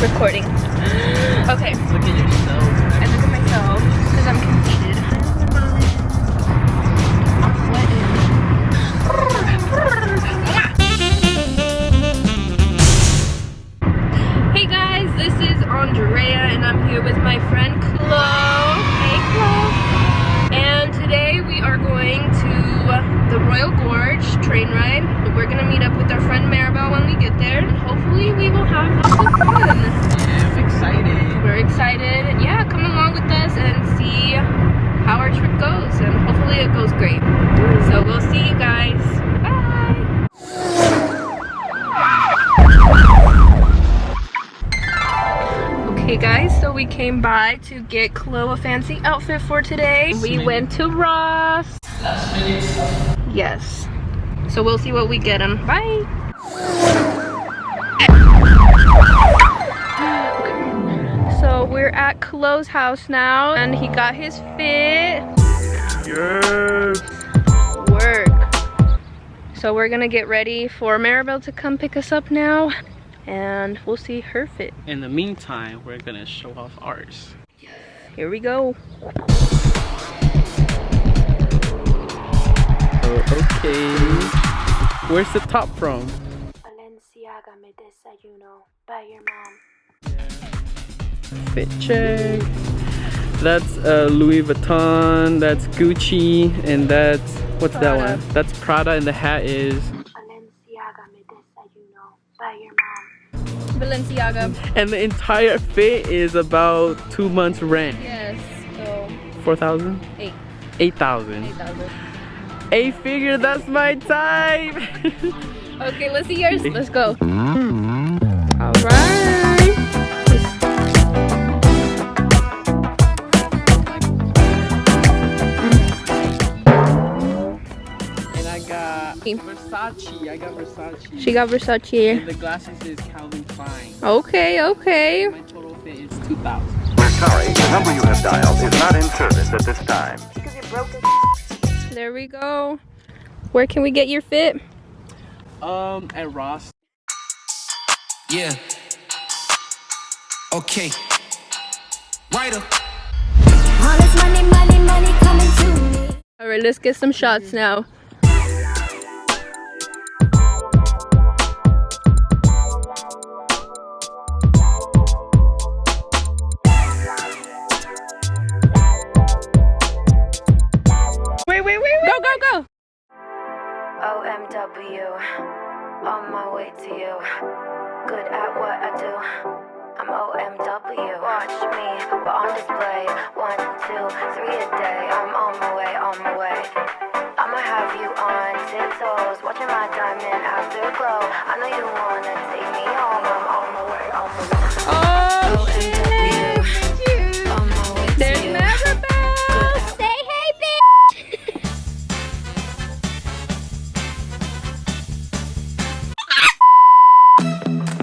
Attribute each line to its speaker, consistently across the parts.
Speaker 1: recording. Okay.
Speaker 2: Look at yourself.
Speaker 1: I look at myself because I'm conceited. I'm sweating. Hey guys, this is Andrea and I'm here with my friend Chloe. Hey Chloe. And today we are going to the Royal Gorge train ride. We're gonna meet up with our friend Maribel when we get there, and hopefully we will have lots of fun.
Speaker 2: Yeah, I'm excited.
Speaker 1: We're excited. Yeah, come along with us and see how our trip goes, and hopefully it goes great. So we'll see you guys. Bye. Okay guys, so we came by to get Chloe a fancy outfit for today. We went to Ross.
Speaker 2: Last minute stuff.
Speaker 1: Yes. So we'll see what we get him. Bye. So we're at Chloe's house now, and he got his fit.
Speaker 2: Yes.
Speaker 1: Work. So we're gonna get ready for Maribel to come pick us up now, and we'll see her fit.
Speaker 2: In the meantime, we're gonna show off ours.
Speaker 1: Here we go.
Speaker 2: Okay. Where's the top from?
Speaker 3: Balenciaga me desayuno by your mom.
Speaker 2: Fit check. That's Louis Vuitton. That's Gucci, and that's what's
Speaker 1: Prada.
Speaker 2: that one? That's Prada, and the hat is.
Speaker 3: Balenciaga me desayuno by your mom.
Speaker 1: Balenciaga.
Speaker 2: And the entire fit is about 2 months rent.
Speaker 1: Yes. So
Speaker 2: 4,000. 8,000.
Speaker 1: 8,000.
Speaker 2: 8 figure. That's my type.
Speaker 1: Okay, let's see yours. Let's go. All right.
Speaker 2: And I got Versace. I got Versace.
Speaker 1: She got Versace.
Speaker 2: And the glasses is Calvin Klein.
Speaker 1: Okay, okay.
Speaker 2: My total fit is 2,000.
Speaker 4: We're sorry, the number you have dialed is not in service at this time.
Speaker 3: Because you're broken.
Speaker 1: There we go. Where can we get your fit?
Speaker 2: At Ross.
Speaker 5: Yeah. Okay. Writer.
Speaker 3: All this money, money, money coming to me.
Speaker 1: All right, let's get some shots now. Wait. Go.
Speaker 3: OMW, on my way to you. Good at what I do. I'm OMW. Watch me, we're on display. 1, 2, 3 a day. I'm on my way. I'ma have you on tiptoes, watching my diamond afterglow. I know you wanna take me home. I'm on my way.
Speaker 1: Oh,
Speaker 3: OMW, on my way to
Speaker 1: there's
Speaker 3: you.
Speaker 1: Maribel.
Speaker 3: Say hey, bitch.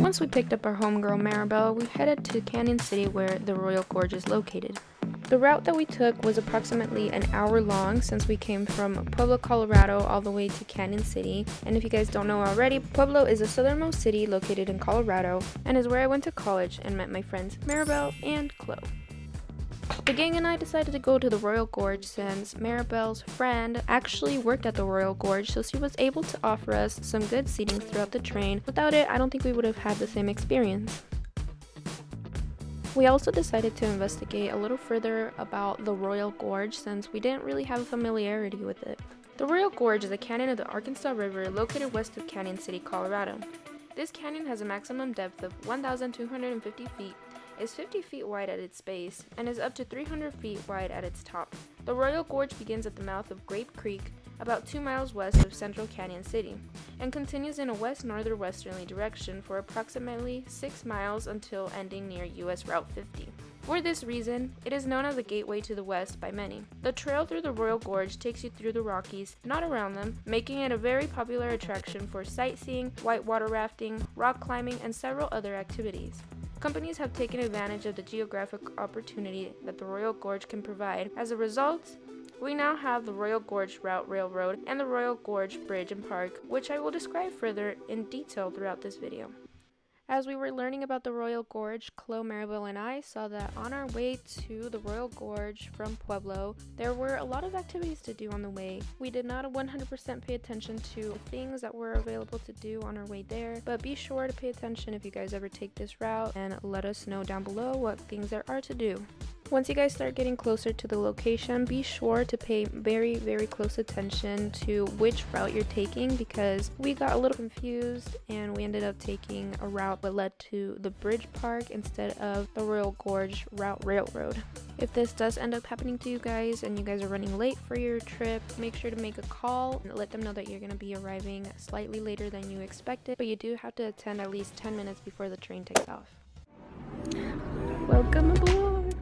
Speaker 1: Once we picked up our homegirl Maribel, we headed to Canyon City where the Royal Gorge is located. The route that we took was approximately an hour long since we came from Pueblo, Colorado all the way to Canyon City. And if you guys don't know already, Pueblo is the southernmost city located in Colorado and is where I went to college and met my friends Maribel and Chloe. The gang and I decided to go to the Royal Gorge since Maribel's friend actually worked at the Royal Gorge, so she was able to offer us some good seating throughout the train. Without it, I don't think we would have had the same experience. We also decided to investigate a little further about the Royal Gorge since we didn't really have a familiarity with it. The Royal Gorge is a canyon of the Arkansas River located west of Canyon City, Colorado. This canyon has a maximum depth of 1,250 feet, is 50 feet wide at its base, and is up to 300 feet wide at its top. The Royal Gorge begins at the mouth of Grape Creek, about 2 miles west of central Canyon City, and continues in a west-northwesterly direction for approximately 6 miles until ending near US Route 50. For this reason, it is known as the gateway to the west by many. The trail through the Royal Gorge takes you through the Rockies, not around them, making it a very popular attraction for sightseeing, whitewater rafting, rock climbing, and several other activities. Companies have taken advantage of the geographic opportunity that the Royal Gorge can provide. As a result, we now have the Royal Gorge Route Railroad and the Royal Gorge Bridge and Park, which I will describe further in detail throughout this video. As we were learning about the Royal Gorge, Chloe, Maribel, and I saw that on our way to the Royal Gorge from Pueblo, there were a lot of activities to do on the way. We did not 100% pay attention to the things that were available to do on our way there, but be sure to pay attention if you guys ever take this route and let us know down below what things there are to do. Once you guys start getting closer to the location, be sure to pay very close attention to which route you're taking, because we got a little confused and we ended up taking a route that led to the Bridge Park instead of the Royal Gorge Route Railroad. If this does end up happening to you guys and you guys are running late for your trip, make sure to make a call and let them know that you're going to be arriving slightly later than you expected, but you do have to attend at least 10 minutes before the train takes off. Welcome aboard!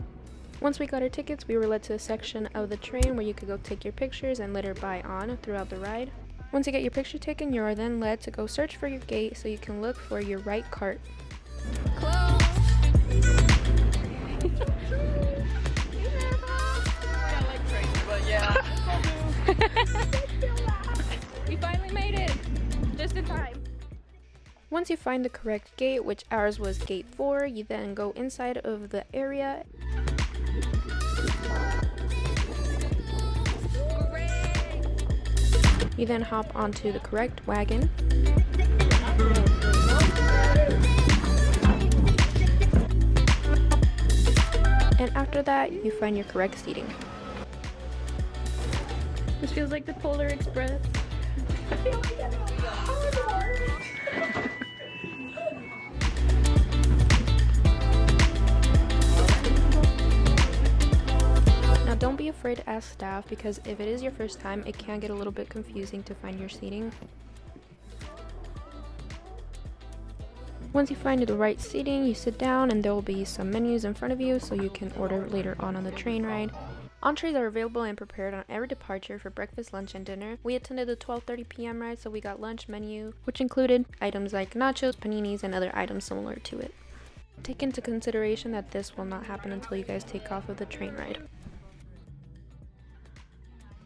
Speaker 1: Once we got our tickets, we were led to a section of the train where you could go take your pictures and later buy on throughout the ride. Once you get your picture taken, you are then led to go search for your gate so you can look for your right cart. We finally made it! Just in time. Once you find the correct gate, which ours was gate 4, you then go inside of the area. You then hop onto the correct wagon. And after that, you find your correct seating. This feels like the Polar Express. Don't be afraid to ask staff, because if it is your first time, it can get a little bit confusing to find your seating. Once you find the right seating, you sit down and there will be some menus in front of you so you can order later on the train ride. Entrees are available and prepared on every departure for breakfast, lunch, and dinner. We attended the 12:30 p.m. ride, so we got lunch menu, which included items like nachos, paninis, and other items similar to it. Take into consideration that this will not happen until you guys take off of the train ride.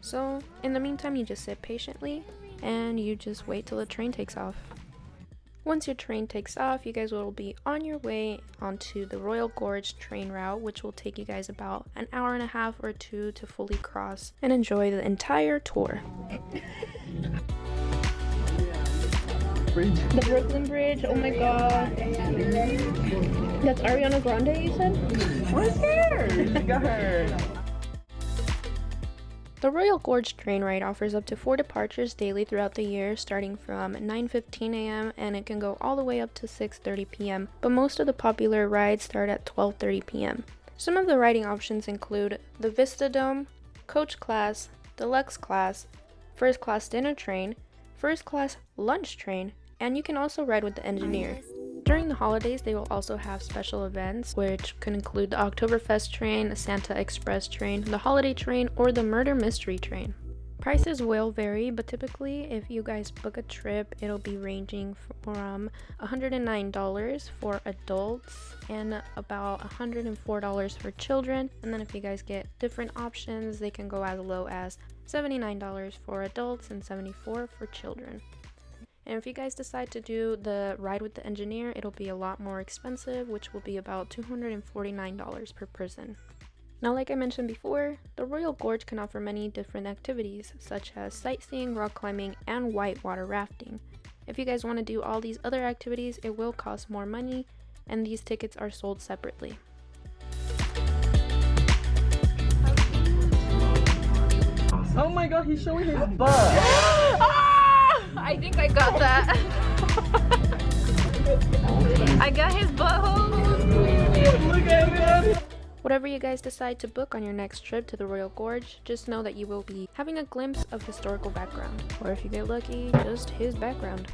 Speaker 1: So, in the meantime, you just sit patiently and you just wait till the train takes off. Once your train takes off, you guys will be on your way onto the Royal Gorge train route, which will take you guys about an hour and a half or two to fully cross and enjoy the entire tour. The Brooklyn Bridge, oh my god. That's Ariana Grande, you said?
Speaker 2: Where's her? She got her.
Speaker 1: The Royal Gorge train ride offers up to 4 departures daily throughout the year, starting from 9:15 a.m. and it can go all the way up to 6:30 p.m., but most of the popular rides start at 12:30 p.m. Some of the riding options include the Vista Dome, Coach Class, Deluxe Class, First Class Dinner Train, First Class Lunch Train, and you can also ride with the engineer. During the holidays, they will also have special events, which could include the Oktoberfest train, the Santa Express train, the Holiday train, or the Murder Mystery train. Prices will vary, but typically if you guys book a trip, it'll be ranging from $109 for adults and about $104 for children. And then if you guys get different options, they can go as low as $79 for adults and $74 for children. And if you guys decide to do the ride with the engineer, it'll be a lot more expensive, which will be about $249 per person. Now, like I mentioned before, the Royal Gorge can offer many different activities, such as sightseeing, rock climbing, and whitewater rafting. If you guys want to do all these other activities, it will cost more money, and these tickets are sold separately.
Speaker 2: Oh my god, he's showing his butt!
Speaker 1: I think I got that. I got his butthole.
Speaker 2: Look at him!
Speaker 1: Whatever you guys decide to book on your next trip to the Royal Gorge, just know that you will be having a glimpse of historical background, or if you get lucky, just his background.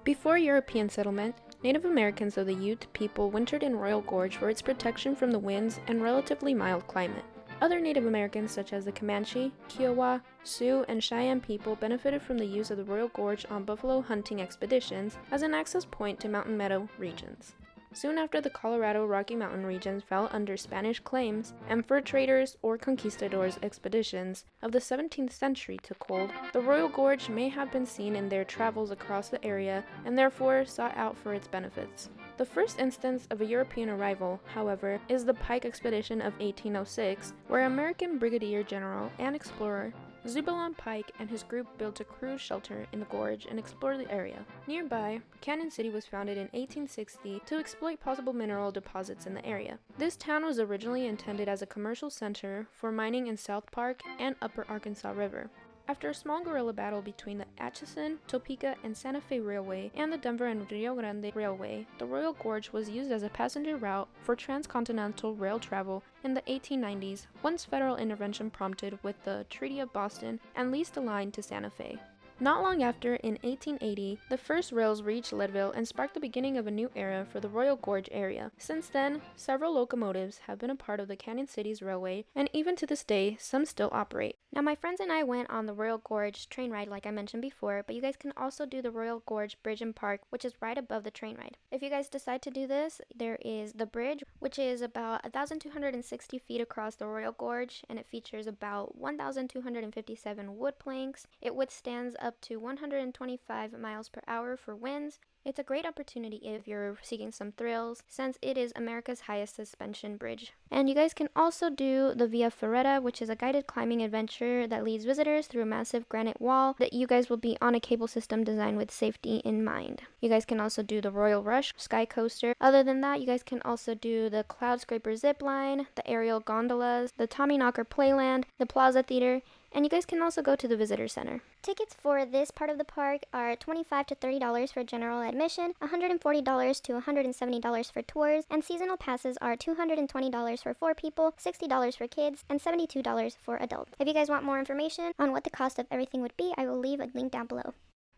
Speaker 1: Before European settlement, Native Americans of the Ute people wintered in Royal Gorge for its protection from the winds and relatively mild climate. Other Native Americans such as the Comanche, Kiowa, Sioux, and Cheyenne people benefited from the use of the Royal Gorge on buffalo hunting expeditions as an access point to mountain meadow regions. soon after the Colorado Rocky Mountain regions fell under Spanish claims and fur traders or conquistadors' expeditions of the 17th century took hold, the Royal Gorge may have been seen in their travels across the area and therefore sought out for its benefits. The first instance of a European arrival, however, is the Pike Expedition of 1806, where American brigadier general and explorer Zebulon Pike and his group built a cruise shelter in the gorge and explored the area. Nearby, Canyon City was founded in 1860 to exploit possible mineral deposits in the area. This town was originally intended as a commercial center for mining in South Park and Upper Arkansas River. After a small guerrilla battle between the Atchison, Topeka, and Santa Fe Railway and the Denver and Rio Grande Railway, the Royal Gorge was used as a passenger route for transcontinental rail travel in the 1890s, once federal intervention prompted with the Treaty of Boston and leased the line to Santa Fe. Not long after, in 1880, the first rails reached Leadville and sparked the beginning of a new era for the Royal Gorge area. Since then, several locomotives have been a part of the Canyon City's railway, and even to this day, some still operate.
Speaker 6: Now, my friends and I went on the Royal Gorge train ride like I mentioned before, but you guys can also do the Royal Gorge Bridge and Park, which is right above the train ride. If you guys decide to do this, there is the bridge, which is about 1,260 feet across the Royal Gorge, and it features about 1,257 wood planks. It withstands up to 125 miles per hour for winds. It's a great opportunity if you're seeking some thrills, since it is America's highest suspension bridge. And you guys can also do the Via Ferrata, which is a guided climbing adventure that leads visitors through a massive granite wall that you guys will be on a cable system designed with safety in mind. You guys can also do the Royal Rush Sky Coaster. Other than that, you guys can also do the Cloud Scraper Zip Line, the aerial gondolas, the Tommyknocker Playland, the Plaza Theater, and you guys can also go to the visitor center.
Speaker 7: Tickets for this part of the park are $25 to $30 for general admission, $140 to $170 for tours, and seasonal passes are $220 for 4 people, $60 for kids, and $72 for adults. If you guys want more information on what the cost of everything would be, I will leave a link down below.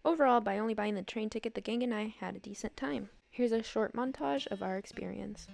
Speaker 1: Overall, by only buying the train ticket, the gang and I had a decent time. Here's a short montage of our experience.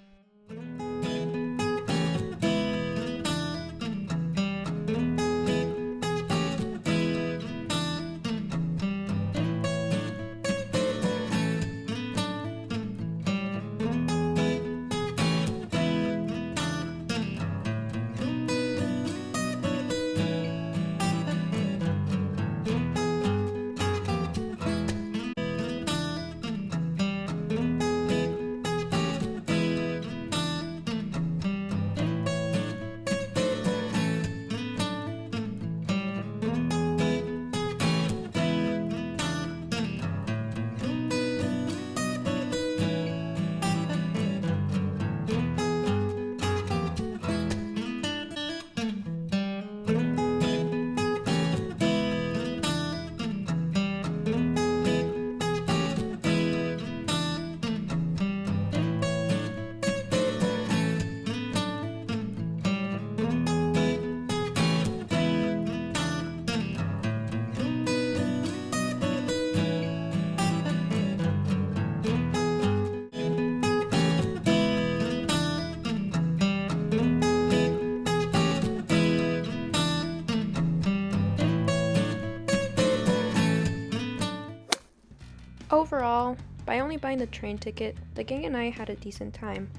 Speaker 1: Overall, by only buying the train ticket, the gang and I had a decent time.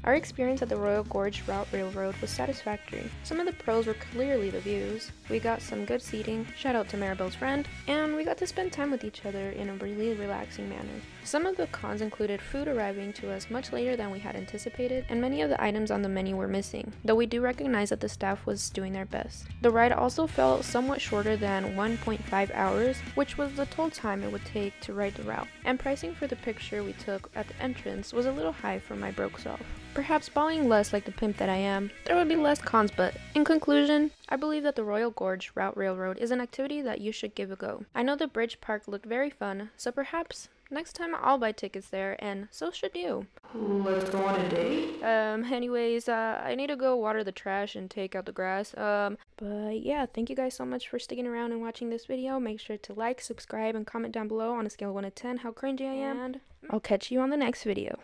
Speaker 1: Our experience at the Royal Gorge Route Railroad was satisfactory. Some of the pros were clearly the views. We got some good seating, shout out to Maribel's friend, and we got to spend time with each other in a really relaxing manner. Some of the cons included food arriving to us much later than we had anticipated, and many of the items on the menu were missing, though we do recognize that the staff was doing their best. The ride also felt somewhat shorter than 1.5 hours, which was the total time it would take to ride the route, and pricing for the picture we took at the entrance was a little high for my broke self. Perhaps balling less like the pimp that I am, there would be less cons, but in conclusion, I believe that the Royal Gorge Route Railroad is an activity that you should give a go. I know the bridge park looked very fun, so perhaps next time I'll buy tickets there, and so should you. Let's go on a date? Anyways, I need to go water the trash and take out the grass. But yeah, thank you guys so much for sticking around and watching this video. Make sure to like, subscribe, and comment down below on a scale of 1 to 10 how cringy I am, and I'll catch you on the next video.